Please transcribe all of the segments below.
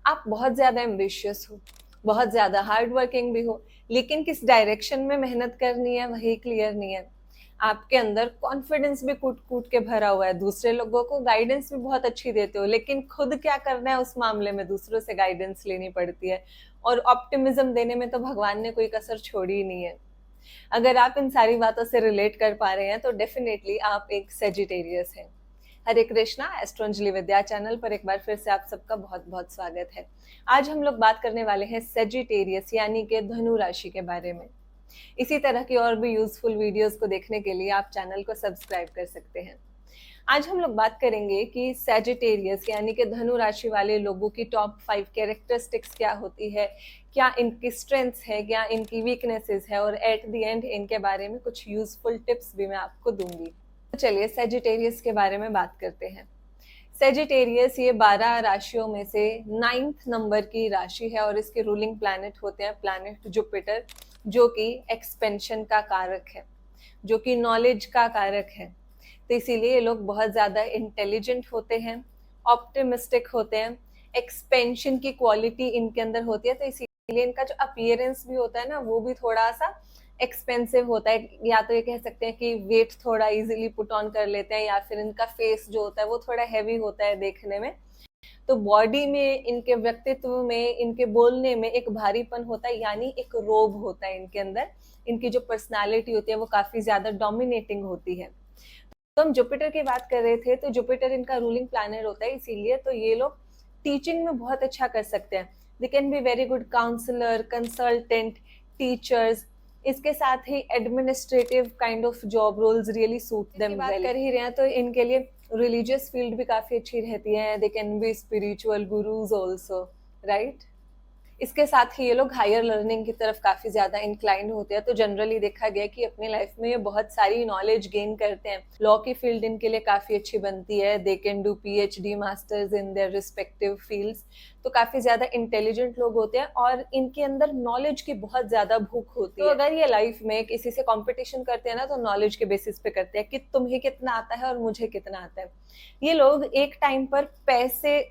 आप बहुत ज्यादा एम्बिशियस हो, बहुत ज्यादा हार्ड वर्किंग भी हो, लेकिन किस डायरेक्शन में मेहनत करनी है वही क्लियर नहीं है। आपके अंदर कॉन्फिडेंस भी कूट कूट के भरा हुआ है, दूसरे लोगों को गाइडेंस भी बहुत अच्छी देते हो, लेकिन खुद क्या करना है उस मामले में दूसरों से गाइडेंस लेनी पड़ती है। और ऑप्टिमिज्म देने में तो भगवान ने कोई कसर छोड़ी ही नहीं है। अगर आप इन सारी बातों से रिलेट कर पा रहे हैं तो डेफिनेटली आप एक सेजिटेरियस हैं। हरे कृष्णा, एस्ट्रोंजलि विद्या चैनल पर एक बार फिर से आप सबका बहुत बहुत स्वागत है। आज हम लोग बात करने वाले हैं सेजिटेरियस यानी कि धनु राशि के बारे में। इसी तरह की और भी यूजफुल वीडियोस को देखने के लिए आप चैनल को सब्सक्राइब कर सकते हैं। आज हम लोग बात करेंगे कि सैजिटेरियस यानी कि धनु राशि वाले लोगों की टॉप 5 कैरेक्टरिस्टिक्स क्या होती है, क्या इनकी स्ट्रेंथ्स है, क्या इनकी वीकनेसेस है, और एट द एंड इनके बारे में कुछ यूजफुल टिप्स भी मैं आपको दूंगी। तो चलिए सैजिटेरियस के बारे में बात करते हैं। सैजिटेरियस ये 12 राशियों में से 9th नंबर की राशि है और इसके रूलिंग प्लैनेट होते हैं प्लैनेट जुपिटर, जो कि एक्सपेंशन का कारक है, जो कि नॉलेज का कारक है। तो इसीलिए ये लोग बहुत ज्यादा इंटेलिजेंट होते हैं, ऑप्टिमिस्टिक होते हैं, एक्सपेंशन की क्वालिटी इनके अंदर होती है। तो इसीलिए इनका जो अपीयरेंस भी होता है ना वो भी थोड़ा सा एक्सपेंसिव होता है, या तो ये कह सकते हैं कि वेट थोड़ा इजीली पुट ऑन कर लेते हैं, या फिर इनका फेस जो होता है वो थोड़ा हैवी होता है देखने में। तो बॉडी में, इनके व्यक्तित्व में, इनके बोलने में एक भारीपन होता है, यानी एक रोब होता है इनके अंदर। इनकी जो पर्सनालिटी होती है वो काफी ज्यादा डोमिनेटिंग होती है। तो हम जुपिटर की बात कर रहे थे, तो जुपिटर इनका रूलिंग प्लैनेट होता है, इसीलिए तो ये लोग टीचिंग में बहुत अच्छा कर सकते हैं। They can be very good counsellor, consultant, teachers. इसके साथ ही administrative kind of job roles really suit them. बात कर ही रहे हैं तो इनके लिए रिलीजियस फील्ड भी काफी अच्छी रहती है। दे can B spiritual gurus also, right. इसके साथ ही ये लोग हायर लर्निंग की तरफ काफी ज्यादा इंक्लाइंड होते हैं। तो जनरली देखा गया कि अपनी लाइफ में ये बहुत सारी नॉलेज गेन करते हैं। लॉ की फील्ड इनके लिए काफी अच्छी बनती है। They can do PhD masters in their respective fields. तो काफी ज्यादा इंटेलिजेंट लोग होते हैं और इनके अंदर नॉलेज की बहुत ज्यादा भूख होती है। तो अगर ये लाइफ में किसी से कंपटीशन करते हैं ना तो नॉलेज के बेसिस पे करते हैं कि तुम्हें कितना आता है और मुझे कितना आता है। ये लोग एक टाइम पर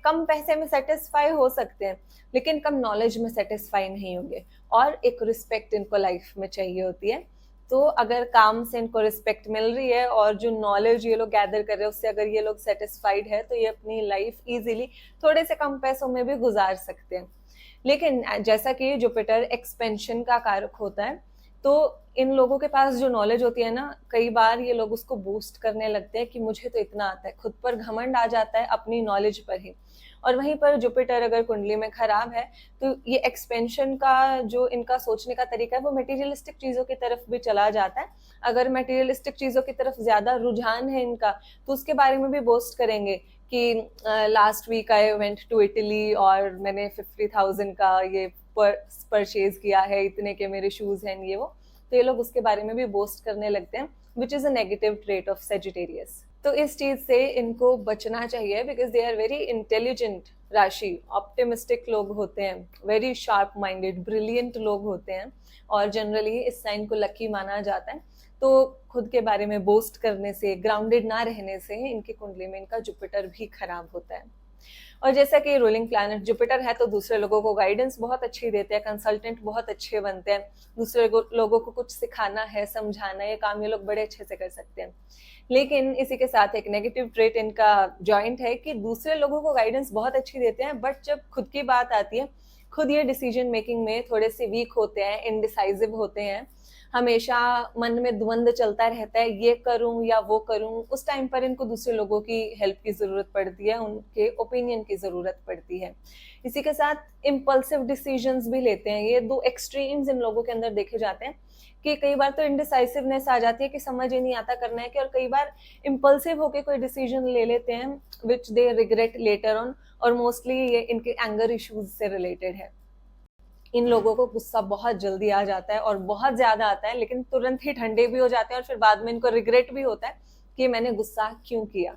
कम पैसे में सेटिस्फाई हो सकते हैं, लेकिन कम नॉलेज में सेटिस्फाई नहीं होंगे। और एक रिस्पेक्ट इनको लाइफ में चाहिए होती है। तो अगर काम से इनको रिस्पेक्ट मिल रही है और जो नॉलेज ये लोग गैदर कर रहे हैं उससे अगर ये लोग सेटिस्फाइड है तो ये अपनी लाइफ इजीली थोड़े से कम पैसों में भी गुजार सकते हैं। लेकिन जैसा कि जुपिटर एक्सपेंशन का कारक होता है, तो इन लोगों के पास जो नॉलेज होती है ना, कई बार ये लोग उसको बूस्ट करने लगते हैं कि मुझे तो इतना आता है, खुद पर घमंड आ जाता है अपनी नॉलेज पर ही। और वहीं पर जुपिटर अगर कुंडली में खराब है तो ये एक्सपेंशन का जो इनका सोचने का तरीका है वो मटेरियलिस्टिक चीजों की तरफ भी चला जाता है। अगर मटेरियलिस्टिक चीजों की तरफ ज्यादा रुझान है इनका तो उसके बारे में भी बोस्ट करेंगे कि last week I went to Italy और मैंने 50,000 का ये परचेज किया है, इतने के मेरे शूज हैं, ये वो। तो ये लोग उसके बारे में भी बोस्ट करने लगते हैं, which is a negative trait of Sagittarius. तो इस चीज से इनको बचना चाहिए because they are very intelligent राशि, ऑप्टिमिस्टिक लोग होते हैं, वेरी शार्प माइंडेड, ब्रिलियंट लोग होते हैं, और जनरली इस साइन को लकी माना जाता है। तो खुद के बारे में बोस्ट करने से, ग्राउंडेड ना रहने से इनकी कुंडली में इनका जुपिटर भी खराब होता है। और जैसा कि रूलिंग प्लैनेट जुपिटर है तो दूसरे लोगों को गाइडेंस बहुत अच्छी देते हैं, कंसल्टेंट बहुत अच्छे बनते हैं। दूसरे लोगों को कुछ सिखाना है, समझाना, ये काम ये लोग बड़े अच्छे से कर सकते हैं। लेकिन इसी के साथ एक नेगेटिव ट्रेट इनका जॉइंट है कि दूसरे लोगों को गाइडेंस बहुत अच्छी देते हैं, बट जब खुद की बात आती है, खुद ये डिसीजन मेकिंग में थोड़े से वीक होते हैं, इनडिसाइसिव होते हैं। हमेशा मन में द्वंद चलता रहता है, ये करूं या वो करूं। उस टाइम पर इनको दूसरे लोगों की हेल्प की जरूरत पड़ती है, उनके ओपिनियन की जरूरत पड़ती है। इसी के साथ इम्पल्सिव डिसीजंस भी लेते हैं। ये दो एक्सट्रीम्स इन लोगों के अंदर देखे जाते हैं कि कई बार तो इनडिसाइसिवनेस आ जाती है कि समझ ही नहीं आता करना है कि, और कई बार इम्पल्सिव होके कोई डिसीजन ले लेते हैं विच दे रिग्रेट लेटर ऑन। और मोस्टली ये इनके एंगर इश्यूज से रिलेटेड है। इन लोगों को गुस्सा बहुत जल्दी आ जाता है और बहुत ज्यादा आता है, लेकिन तुरंत ही ठंडे भी हो जाते हैं और फिर बाद में इनको रिग्रेट भी होता है कि मैंने गुस्सा क्यों किया।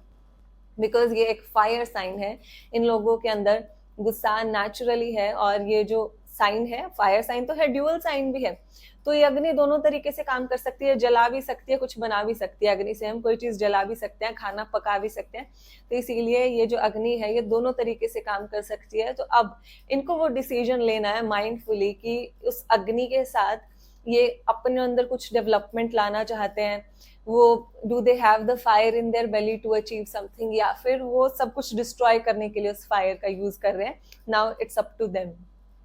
बिकॉज ये एक फायर साइन है, इन लोगों के अंदर गुस्सा नेचुरली है, और ये जो साइन है, फायर साइन तो है, ड्यूअल साइन भी है, तो ये अग्नि दोनों तरीके से काम कर सकती है, जला भी सकती है, कुछ बना भी सकती है। अग्नि से हम कोई चीज जला भी सकते हैं, खाना पका भी सकते हैं, तो इसीलिए ये जो अग्नि है ये दोनों तरीके से काम कर सकती है। तो अब इनको वो डिसीजन लेना है माइंडफुली कि उस अग्नि के साथ ये अपने अंदर कुछ डेवलपमेंट लाना चाहते हैं, वो do they have the fire in their belly to achieve something, या फिर वो सब कुछ डिस्ट्रॉय करने के लिए उस फायर का यूज कर रहे हैं। Now it's up to them.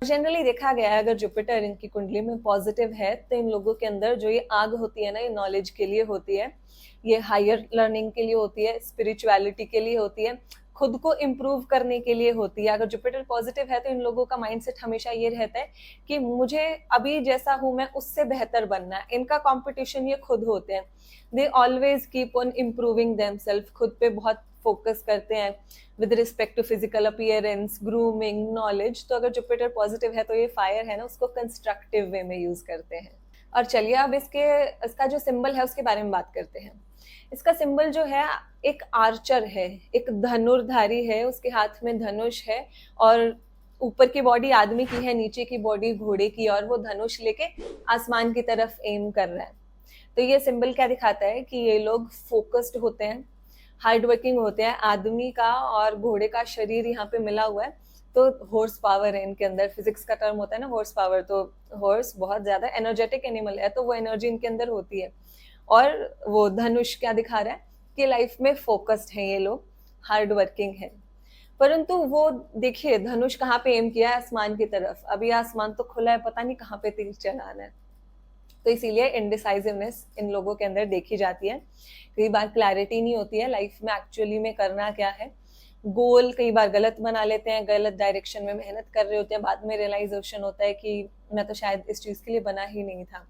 Generally देखा गया है अगर जुपिटर इनकी कुंडली में पॉजिटिव है तो इन लोगों के अंदर जो ये आग होती है ना, ये नॉलेज के लिए होती है, ये हायर लर्निंग के लिए होती है, स्पिरिचुअलिटी के लिए होती है, खुद को इम्प्रूव करने के लिए होती है। अगर जुपिटर पॉजिटिव है तो इन लोगों का माइंडसेट हमेशा ये रहता है कि मुझे अभी जैसा हूं मैं उससे बेहतर बनना है। इनका कंपटीशन ये खुद होते हैं, they always keep on improving themselves, खुद पे बहुत फोकस करते हैं with respect to physical appearance, grooming, knowledge. तो अगर जुपिटर पॉजिटिव है तो ये फायर है ना, उसको कंस्ट्रक्टिव वे में यूज करते हैं। और चलिए अब इसका जो सिंबल है उसके बारे में बात करते हैं। इसका सिंबल जो है एक आर्चर है, एक धनुर्धारी है, उसके हाथ में धनुष है और ऊपर की बॉडी आदमी की है, नीचे की बॉडी घोड़े की, और वो धनुष लेके आसमान की तरफ एम कर रहा है। तो ये सिंबल क्या दिखाता है कि ये लोग फोकस्ड होते हैं, हार्ड वर्किंग होते हैं। आदमी का और घोड़े का शरीर यहाँ पे मिला हुआ है, तो हॉर्स पावर है इनके अंदर। फिजिक्स का टर्म होता है ना हॉर्स पावर, तो हॉर्स बहुत ज्यादा एनर्जेटिक एनिमल है, तो वो एनर्जी इनके अंदर होती है। और वो धनुष क्या दिखा रहा है कि लाइफ में फोकस्ड है ये लोग, हार्ड वर्किंग है। परंतु वो देखिए धनुष कहाँ पे एम किया है, आसमान की तरफ। अभी आसमान तो खुला है, पता नहीं कहाँ पे तीर चलाना है। तो इसीलिए इनडिसाइसिवनेस इन लोगों के अंदर देखी जाती है। कई बार क्लैरिटी नहीं होती है लाइफ में एक्चुअली में करना क्या है। गोल कई बार गलत बना लेते हैं, गलत डायरेक्शन में मेहनत कर रहे होते हैं, बाद में रियलाइजेशन होता है कि मैं तो शायद इस चीज के लिए बना ही नहीं था।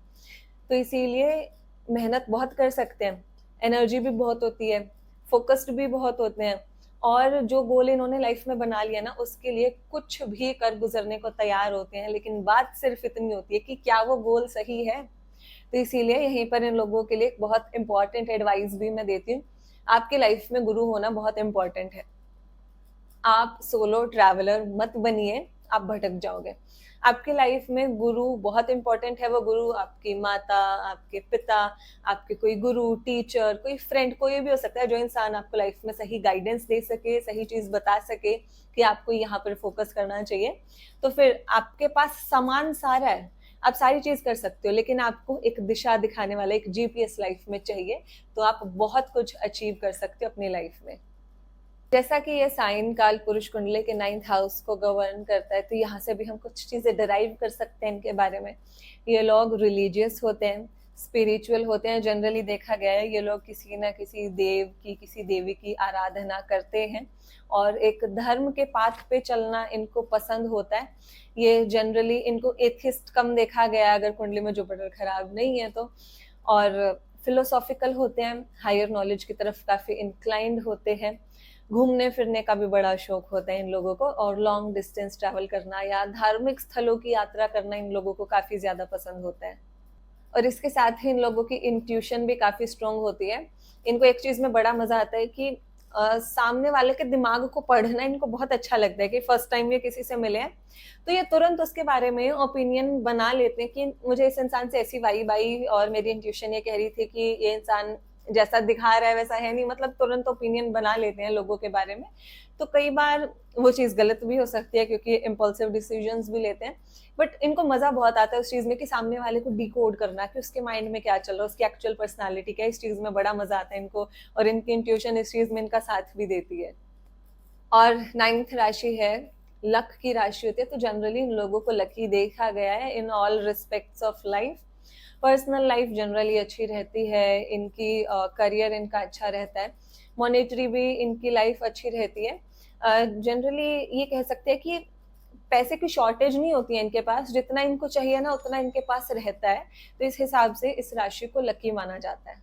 तो इसीलिए मेहनत बहुत कर सकते हैं, एनर्जी भी बहुत होती है, फोकस्ड भी बहुत होते हैं, और जो गोल इन्होंने लाइफ में बना लिया ना उसके लिए कुछ भी कर गुजरने को तैयार होते हैं। लेकिन बात सिर्फ इतनी होती है कि क्या वो गोल सही है। तो इसीलिए यहीं पर इन लोगों के लिए एक बहुत इंपॉर्टेंट एडवाइस भी मैं देती हूँ। आपकी लाइफ में गुरु होना बहुत इंपॉर्टेंट है। आप सोलो ट्रैवलर मत बनिए, आप भटक जाओगे। आपकी लाइफ में गुरु बहुत इंपॉर्टेंट है। वो गुरु आपकी माता, आपके पिता, आपके कोई गुरु, टीचर, कोई फ्रेंड, कोई भी हो सकता है, जो इंसान आपको लाइफ में सही गाइडेंस दे सके, सही चीज बता सके कि आपको यहाँ पर फोकस करना चाहिए। तो फिर आपके पास सामान सारा है, आप सारी चीज कर सकते हो, लेकिन आपको एक दिशा दिखाने वाला एक जीपीएस लाइफ में चाहिए, तो आप बहुत कुछ अचीव कर सकते हो अपनी लाइफ में। जैसा कि ये साइन काल पुरुष कुंडली के 9th हाउस को गवर्न करता है, तो यहाँ से भी हम कुछ चीजें डिराइव कर सकते हैं इनके बारे में। ये लोग रिलीजियस होते हैं, स्पिरिचुअल होते हैं। जनरली देखा गया है ये लोग किसी ना किसी देव की, किसी देवी की आराधना करते हैं, और एक धर्म के पाथ पे चलना इनको पसंद होता है। ये जनरली इनको एथिस्ट कम देखा गया है अगर कुंडली में जुपिटर खराब नहीं है तो। और फिलोसॉफिकल होते हैं, हायर नॉलेज की तरफ काफी इंक्लाइंड होते हैं। घूमने फिरने का भी बड़ा शौक होता है इन लोगों को, और लॉन्ग डिस्टेंस ट्रैवल करना या धार्मिक स्थलों की यात्रा करना इन लोगों को काफी ज्यादा पसंद होता है। और इसके साथ ही इन लोगों की इंट्यूशन भी काफी स्ट्रांग होती है। इनको एक चीज में बड़ा मजा आता है कि सामने वाले के दिमाग को पढ़ना इनको बहुत अच्छा लगता है। कि फर्स्ट टाइम ये किसी से मिले हैं तो ये तुरंत उसके बारे में ओपिनियन बना लेते हैं कि मुझे इस इंसान से ऐसी वाइब आई, और मेरी इंट्यूशन ये कह रही थी कि ये इंसान जैसा दिखा रहा है वैसा है नहीं, मतलब तुरंत ओपिनियन बना लेते हैं लोगों के बारे में। तो कई बार वो चीज गलत भी हो सकती है क्योंकि इम्पल्सिव डिसीजंस भी लेते हैं, बट इनको मजा बहुत आता है उस चीज में कि सामने वाले को डिकोड करना कि उसके माइंड में क्या चल रहा है, उसकी एक्चुअल पर्सनालिटी क्या है। इस चीज में बड़ा मजा आता है इनको, और इनकी इंट्यूशन इस चीज में इनका साथ भी देती है। और 9th राशि है, लक की राशि होती है, तो जनरली इन लोगों को लकी देखा गया है in all respects of life. Personal life generally अच्छी रहती है इनकी, करियर इनका अच्छा रहता है, मॉनेटरी भी इनकी लाइफ अच्छी रहती है। जनरली ये कह सकते हैं कि पैसे की शॉर्टेज नहीं होती है इनके पास, जितना इनको चाहिए ना उतना इनके पास रहता है। तो इस हिसाब से इस राशि को लकी माना जाता है।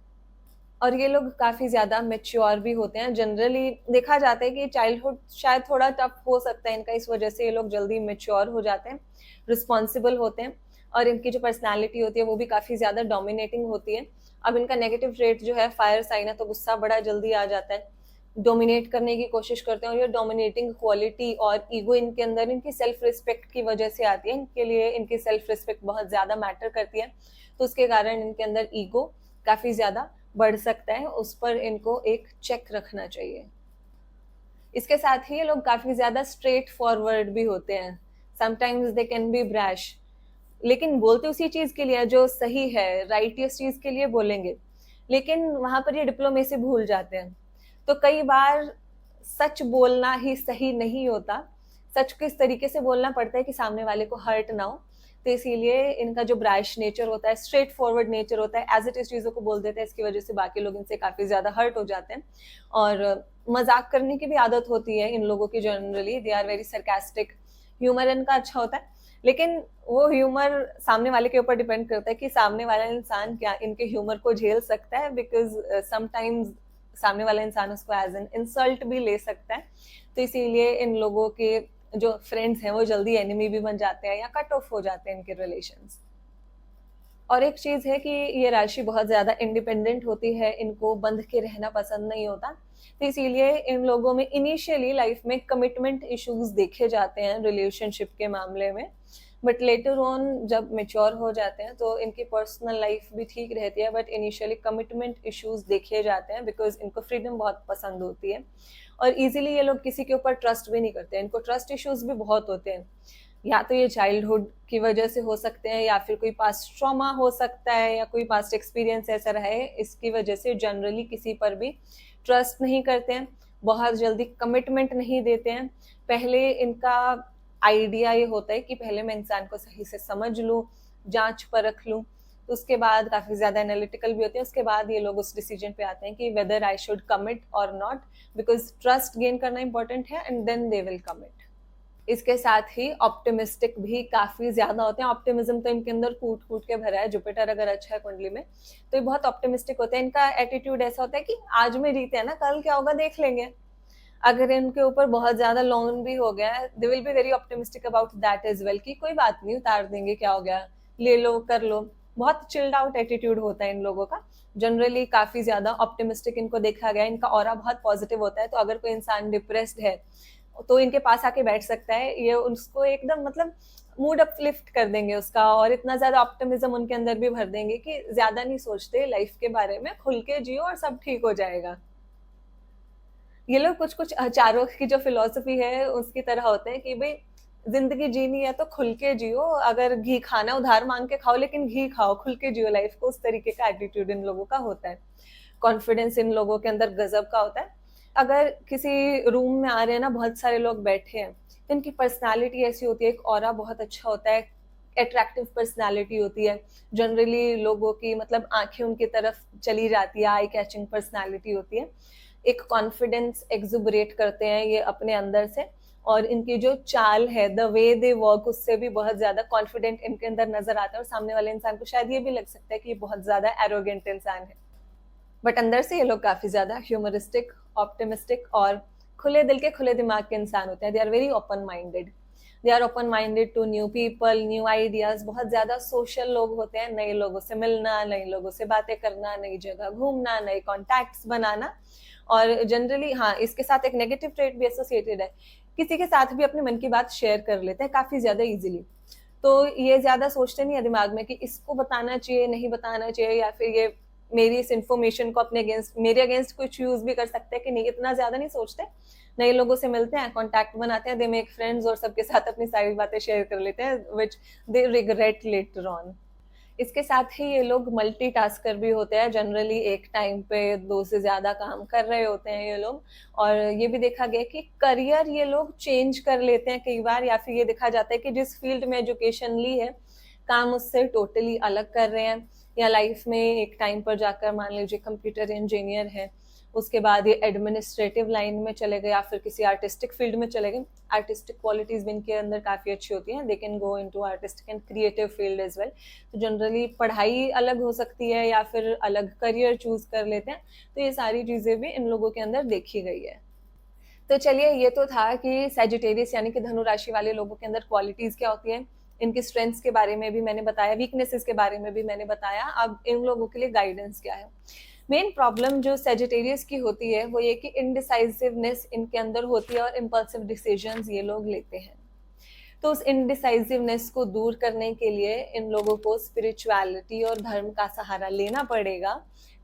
और ये लोग काफी ज्यादा मेच्योर भी होते हैं। जनरली देखा जाता है कि चाइल्डहुड शायद थोड़ा टफ हो सकता है इनका, इस वजह से ये लोग जल्दी मेच्योर हो जाते हैं, रिस्पॉन्सिबल होते हैं, और इनकी जो पर्सनालिटी होती है वो भी काफी ज्यादा डोमिनेटिंग होती है। अब इनका नेगेटिव ट्रेट जो है फायर साइन है, तो गुस्सा बड़ा जल्दी आ जाता है, डोमिनेट करने की कोशिश करते हैं, और ये डोमिनेटिंग क्वालिटी और ईगो इनके अंदर इनकी सेल्फ रिस्पेक्ट की वजह से आती है। इनके लिए इनकी सेल्फ रिस्पेक्ट बहुत ज़्यादा मैटर करती है, तो उसके कारण इनके अंदर ईगो काफ़ी ज़्यादा बढ़ सकता है, उस पर इनको एक चेक रखना चाहिए। इसके साथ ही ये लोग काफ़ी ज़्यादा स्ट्रेट फॉरवर्ड भी होते हैं। Sometimes they can B brash, लेकिन बोलते उसी चीज़ के लिए जो सही है, राइटियस चीज़ के लिए बोलेंगे, लेकिन वहाँ पर ये डिप्लोमेसी भूल जाते हैं। तो कई बार सच बोलना ही सही नहीं होता, सच किस तरीके से बोलना पड़ता है कि सामने वाले को हर्ट ना हो। तो इसीलिए इनका जो ब्रैश नेचर होता है, स्ट्रेट फॉरवर्ड नेचर होता है, एज इट इज़ चीज़ों को बोल देते हैं, इसकी वजह से बाकी लोग इनसे काफ़ी ज़्यादा हर्ट हो जाते हैं। और मजाक करने की भी आदत होती है इन लोगों की, generally they are very sarcastic, humour इनका अच्छा होता है, लेकिन वो ह्यूमर सामने वाले के ऊपर डिपेंड करता है कि सामने वाला इंसान क्या इनके ह्यूमर को झेल सकता है, बिकॉज समटाइम्स सामने वाला इंसान उसको एज एन इंसल्ट भी ले सकता है। तो इसीलिए इन लोगों के जो फ्रेंड्स हैं वो जल्दी एनिमी भी बन जाते हैं या कट ऑफ हो जाते हैं इनके रिलेशंस। और एक चीज़ है कि ये राशि बहुत ज़्यादा इंडिपेंडेंट होती है, इनको बंध के रहना पसंद नहीं होता, तो इसीलिए इन लोगों में इनिशियली लाइफ में कमिटमेंट इश्यूज देखे जाते हैं रिलेशनशिप के मामले में, बट लेटर ऑन जब मेच्योर हो जाते हैं तो इनकी पर्सनल लाइफ भी ठीक रहती है, बट इनिशियली कमिटमेंट इश्यूज देखे जाते हैं बिकॉज इनको फ्रीडम बहुत पसंद होती है। और इजीली ये लोग किसी के ऊपर ट्रस्ट भी नहीं करते हैं, इनको ट्रस्ट इश्यूज भी बहुत होते हैं। या तो ये चाइल्डहुड की वजह से हो सकते हैं, या फिर कोई पास्ट ट्रॉमा हो सकता है, या कोई पास्ट एक्सपीरियंस ऐसा रहा है, इसकी वजह से जनरली किसी पर भी ट्रस्ट नहीं करते हैं, बहुत जल्दी कमिटमेंट नहीं देते हैं। पहले इनका आइडिया ये होता है कि पहले मैं इंसान को सही से समझ लूँ, जांच परख लूँ, तो उसके बाद काफ़ी ज़्यादा एनालिटिकल भी होते हैं, उसके बाद ये लोग उस डिसीजन पे आते हैं कि whether I should commit or not, because trust gain करना इंपॉर्टेंट है and then they will commit. इसके साथ ही ऑप्टिमिस्टिक भी काफ़ी ज़्यादा होते हैं। ऑप्टिमिज्म तो इनके अंदर कूट कूट के भरा है, जुपिटर अगर अच्छा है कुंडली में तो ये बहुत ऑप्टिमिस्टिक होते हैं। इनका एटीट्यूड ऐसा होता है कि आज में जीते हैं ना, कल क्या होगा देख लेंगे। अगर इनके ऊपर बहुत ज़्यादा लोन भी हो गया है, they will be very optimistic about that as well, कि कोई बात नहीं, उतार देंगे, क्या हो गया, ले लो कर लो। बहुत चिल्ड आउट एटीट्यूड होता है इन लोगों का। जनरली काफ़ी ज़्यादा ऑप्टिमिस्टिक इनको देखा गया है, इनका ऑरा बहुत पॉजिटिव होता है। तो अगर कोई इंसान डिप्रेस्ड है तो इनके पास आके बैठ सकता है, ये उसको एकदम मतलब मूड अपलिफ्ट कर देंगे उसका, और इतना ज्यादा ऑप्टिमिज्म उनके अंदर भी भर देंगे कि ज्यादा नहीं सोचते लाइफ के बारे में, खुल के जियो और सब ठीक हो जाएगा। ये लोग कुछ कुछ चारों की जो फिलॉसफी है उसकी तरह होते हैं कि भाई जिंदगी जीनी है तो खुल के जियो, अगर घी खाना उधार मांग के खाओ, लेकिन घी खाओ, खुल के जियो लाइफ को, उस तरीके का एटीट्यूड इन लोगों का होता है। कॉन्फिडेंस इन लोगों के अंदर गजब का होता है। अगर किसी रूम में आ रहे हैं ना, बहुत सारे लोग बैठे हैं, तो इनकी पर्सनालिटी ऐसी होती है, एक ऑरा बहुत अच्छा होता है, अट्रैक्टिव पर्सनालिटी होती है। जनरली लोगों की मतलब आंखें उनकी तरफ चली जाती है, आई कैचिंग पर्सनालिटी होती है। एक कॉन्फिडेंस एक्जुबरेट करते हैं ये अपने अंदर से, और इनकी जो चाल है, द वे दे वर्क, उससे भी बहुत ज्यादा कॉन्फिडेंट इनके अंदर नजर आता है, और सामने वाले इंसान को शायद ये भी लग सकता है कि ये बहुत ज्यादा एरोगेंट इंसान है, बट अंदर से ये लोग काफी ज्यादा ह्यूमरिस्टिक, ऑप्टिमिस्टिक और खुले दिल के खुले दिमाग के इंसान होते हैं। They are very open minded, they are open minded to new people, new ideas. बहुत ज्यादा सोशल लोग होते हैं, नए लोगों से मिलना, नए लोगों से बातें करना, नई जगह घूमना, नए कॉन्टैक्ट्स बनाना। और जनरली हाँ, इसके साथ एक नेगेटिव ट्रेट भी एसोसिएटेड है, किसी के साथ भी अपने मन की बात शेयर कर लेते हैं काफी ज्यादा इजीली। तो ये ज्यादा सोचते नहीं है दिमाग में कि इसको बताना चाहिए नहीं बताना चाहिए, या फिर ये मेरी इस इन्फॉर्मेशन को अपने अगेंस्ट, मेरे अगेंस्ट कुछ यूज भी कर सकते हैं कि नहीं, इतना ज्यादा नहीं सोचते। नए लोगों से मिलते हैं, कॉन्टैक्ट बनाते हैं, दे मेक फ्रेंड्स, और सबके साथ अपनी सारी बातें शेयर कर लेते हैं, विच दे रिग्रेट लेटर ऑन। इसके साथ ही ये लोग मल्टीटास्कर भी होते हैं, जनरली एक टाइम पे दो से ज्यादा काम कर रहे होते हैं ये लोग। और ये भी देखा गया कि करियर ये लोग चेंज कर लेते हैं कई बार, या फिर ये देखा जाता है कि जिस फील्ड में एजुकेशन ली है काम उससे टोटली अलग कर रहे हैं, या लाइफ में एक टाइम पर जाकर मान लीजिए कंप्यूटर इंजीनियर है, उसके बाद ये एडमिनिस्ट्रेटिव लाइन में चले गए, या फिर किसी आर्टिस्टिक फील्ड में चले गए। आर्टिस्टिक क्वालिटीज भी इनके अंदर काफ़ी अच्छी होती हैं, they can go into artistic and creative field as well. तो जनरली पढ़ाई अलग हो सकती है, या फिर अलग करियर चूज कर लेते हैं। तो ये सारी चीज़ें भी इन लोगों के अंदर देखी गई है। तो चलिए, ये तो था कि सैजिटेरियस यानी कि धनु राशि वाले लोगों के अंदर क्वालिटीज क्या होती हैं, इनकी स्ट्रेंथ्स के बारे में भी मैंने बताया, वीकनेसेस के बारे में भी मैंने बताया। अब इन लोगों के लिए गाइडेंस क्या है। मेन प्रॉब्लम जो सेजिटेरियस की होती है वो ये कि इनडिसाइसिवनेस इनके अंदर होती है और इम्पल्सिव डिसीजंस ये लोग लेते हैं। तो उस इनडिसाइसिवनेस को दूर करने के लिए इन लोगों को स्पिरिचुअलिटी और धर्म का सहारा लेना पड़ेगा,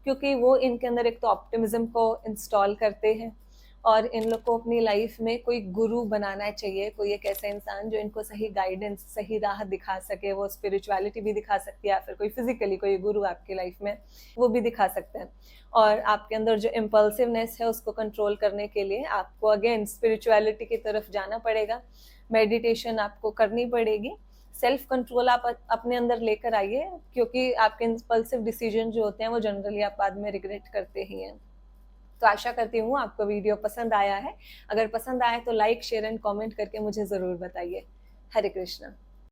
क्योंकि वो इनके अंदर एक तो ऑप्टिमिज्म को इंस्टॉल करते हैं और इन लोग को अपनी लाइफ में कोई गुरु बनाना चाहिए, कोई एक ऐसा इंसान जो इनको सही गाइडेंस, सही राह दिखा सके। वो स्पिरिचुअलिटी भी दिखा सकती है या फिर कोई फिजिकली कोई गुरु आपकी लाइफ में वो भी दिखा सकते हैं। और आपके अंदर जो इम्पल्सिवनेस है उसको कंट्रोल करने के लिए आपको अगेन स्पिरिचुअलिटी की तरफ जाना पड़ेगा, मेडिटेशन आपको करनी पड़ेगी, सेल्फ कंट्रोल आप अपने अंदर लेकर आइए, क्योंकि आपके इम्पल्सिव डिसीजन जो होते हैं वो जनरली आप बाद में रिग्रेट करते ही हैं। तो आशा करती हूँ आपको वीडियो पसंद आया है। अगर पसंद आए तो लाइक, शेयर एंड कमेंट करके मुझे ज़रूर बताइए। हरे कृष्णा।